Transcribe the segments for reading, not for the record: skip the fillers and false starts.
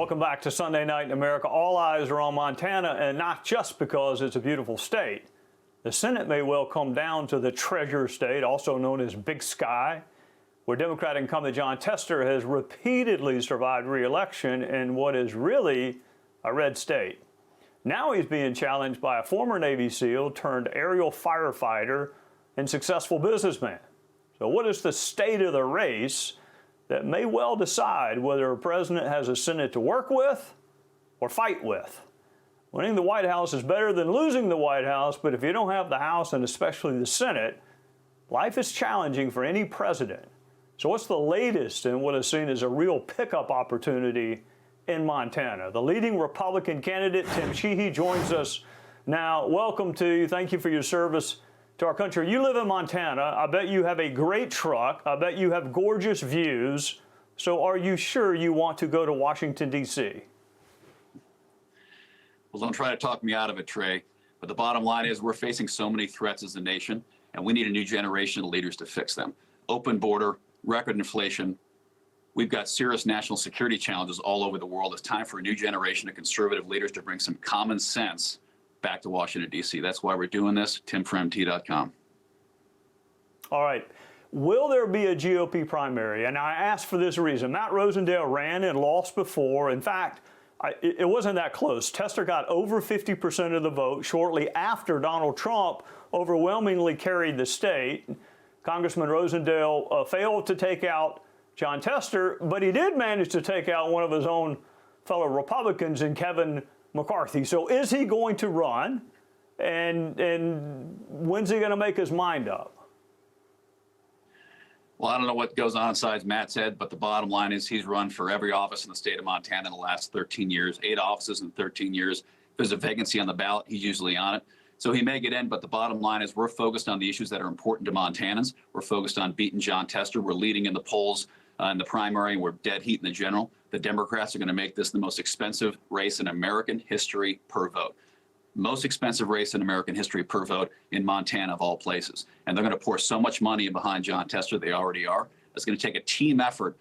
Welcome back to Sunday Night in America. All eyes are on Montana, and not just because it's a beautiful state. The Senate may well come down to the Treasure State, also known as Big Sky, where Democrat incumbent Jon Tester has repeatedly survived re-election in what is really a red state. Now he's being challenged by a former Navy SEAL turned aerial firefighter and successful businessman. So what is the state of the race that may well decide whether a president has a Senate to work with or fight with? Winning the White House is better than losing the White House, but if you don't have the House and especially the Senate, life is challenging for any president. So what's the latest in what is seen as a real pickup opportunity in Montana? The leading Republican candidate, Tim Sheehy, joins us now. Welcome to you. Thank you for your service to our country. You live in Montana. I bet you have a great truck. I bet you have gorgeous views. So are you sure you want to go to Washington, D.C.? Well, don't try to talk me out of it, Trey. But the bottom line is we're facing so many threats as a nation, and we need a new generation of leaders to fix them. Open border, record inflation. We've got serious national security challenges all over the world. It's time for a new generation of conservative leaders to bring some common sense back to Washington, D.C. That's why we're doing this. TimForMT.com. All right. Will there be a GOP primary? And I ask for this reason. Matt Rosendale ran and lost before. In fact, it wasn't that close. Tester got over 50% of the vote shortly after Donald Trump overwhelmingly carried the state. Congressman Rosendale failed to take out Jon Tester, but he did manage to take out one of his own fellow Republicans in Kevin McCarthy. So is he going to run? And when's he going to make his mind up? Well, I don't know what goes on inside Matt's head, but the bottom line is he's run for every office in the state of Montana in the last 13 years, 8 offices in 13 years. If there's a vacancy on the ballot, he's usually on it. So he may get in, but the bottom line is we're focused on the issues that are important to Montanans. We're focused on beating Jon Tester. We're leading in the polls in the primary, and we're dead heat in the general. The Democrats are going to make this the most expensive race in American history per vote. Most expensive race in American history per vote in Montana of all places. And they're going to pour so much money behind Jon Tester, they already are. It's going to take a team effort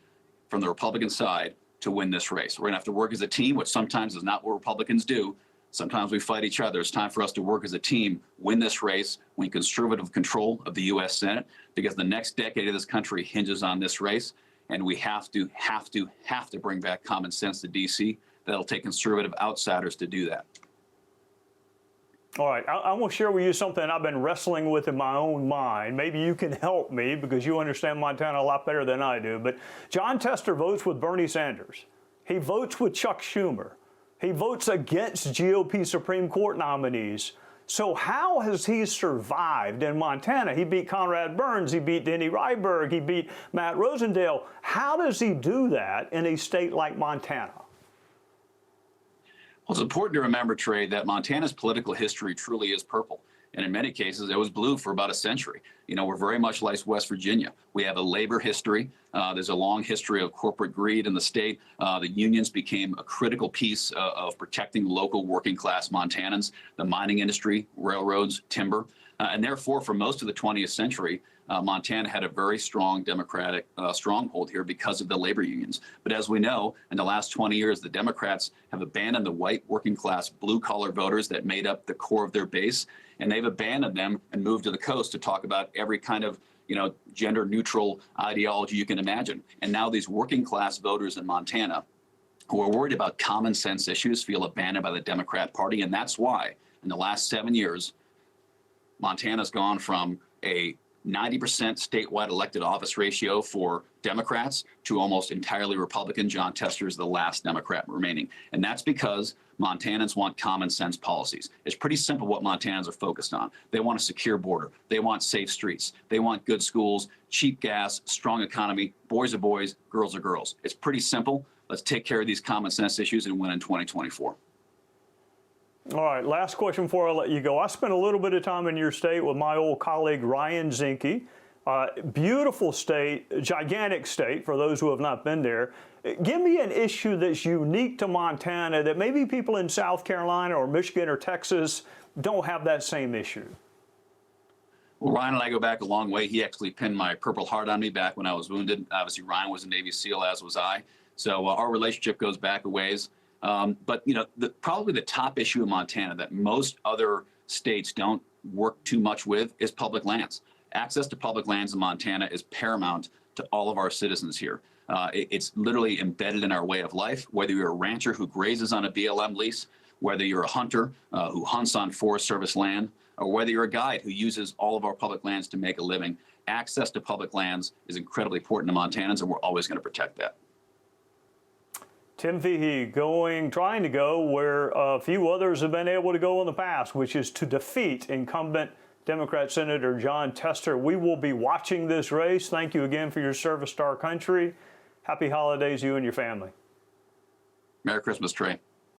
from the Republican side to win this race. We're going to have to work as a team, which sometimes is not what Republicans do. Sometimes we fight each other. It's time for us to work as a team, win this race, win conservative control of the U.S. Senate, because the next decade of this country hinges on this race. And we have to bring back common sense to D.C. That'll take conservative outsiders to do that. All right, I want to share with you something I've been wrestling with in my own mind. Maybe you can help me because you understand Montana a lot better than I do. But Jon Tester votes with Bernie Sanders. He votes with Chuck Schumer. He votes against GOP Supreme Court nominees. So how has he survived in Montana? He beat Conrad Burns. He beat Denny Ryberg. He beat Matt Rosendale. How does he do that in a state like Montana? Well, it's important to remember, Trey, that Montana's political history truly is purple. And in many cases, it was blue for about a century. You know, we're very much like West Virginia. We have a labor history. There's a long history of corporate greed in the state. The unions became a critical piece of protecting local working class Montanans, the mining industry, railroads, timber. And therefore, for most of the 20th century, Montana had a very strong Democratic stronghold here because of the labor unions. But as we know, in the last 20 years, the Democrats have abandoned the white working class blue collar voters that made up the core of their base. And they've abandoned them and moved to the coast to talk about every kind of, gender neutral ideology you can imagine. And now these working class voters in Montana who are worried about common sense issues feel abandoned by the Democrat Party. And that's why in the last 7 years, Montana's gone from a 90% statewide elected office ratio for Democrats to almost entirely Republican. Jon Tester is the last Democrat remaining. And that's because Montanans want common sense policies. It's pretty simple what Montanans are focused on. They want a secure border. They want safe streets. They want good schools, cheap gas, strong economy. Boys are boys, girls are girls. It's pretty simple. Let's take care of these common sense issues and win in 2024. All right, last question before I let you go. I spent a little bit of time in your state with my old colleague Ryan Zinke. Beautiful state, gigantic state for those who have not been there. Give me an issue that's unique to Montana that maybe people in South Carolina or Michigan or Texas don't have that same issue. Well, Ryan and I go back a long way. He actually pinned my Purple Heart on me back when I was wounded. Obviously, Ryan was a Navy SEAL, as was I. So our relationship goes back a ways. But you know, probably the top issue in Montana that most other states don't work too much with is public lands. Access to public lands in Montana is paramount to all of our citizens here. It's literally embedded in our way of life, whether you're a rancher who grazes on a BLM lease, whether you're a hunter who hunts on Forest Service land, or whether you're a guide who uses all of our public lands to make a living. Access to public lands is incredibly important to Montanans, and we're always going to protect that. Tim Fahey trying to go where a few others have been able to go in the past, which is to defeat incumbent Democrat Senator Jon Tester. We will be watching this race. Thank you again for your service to our country. Happy holidays, you and your family. Merry Christmas, Trey.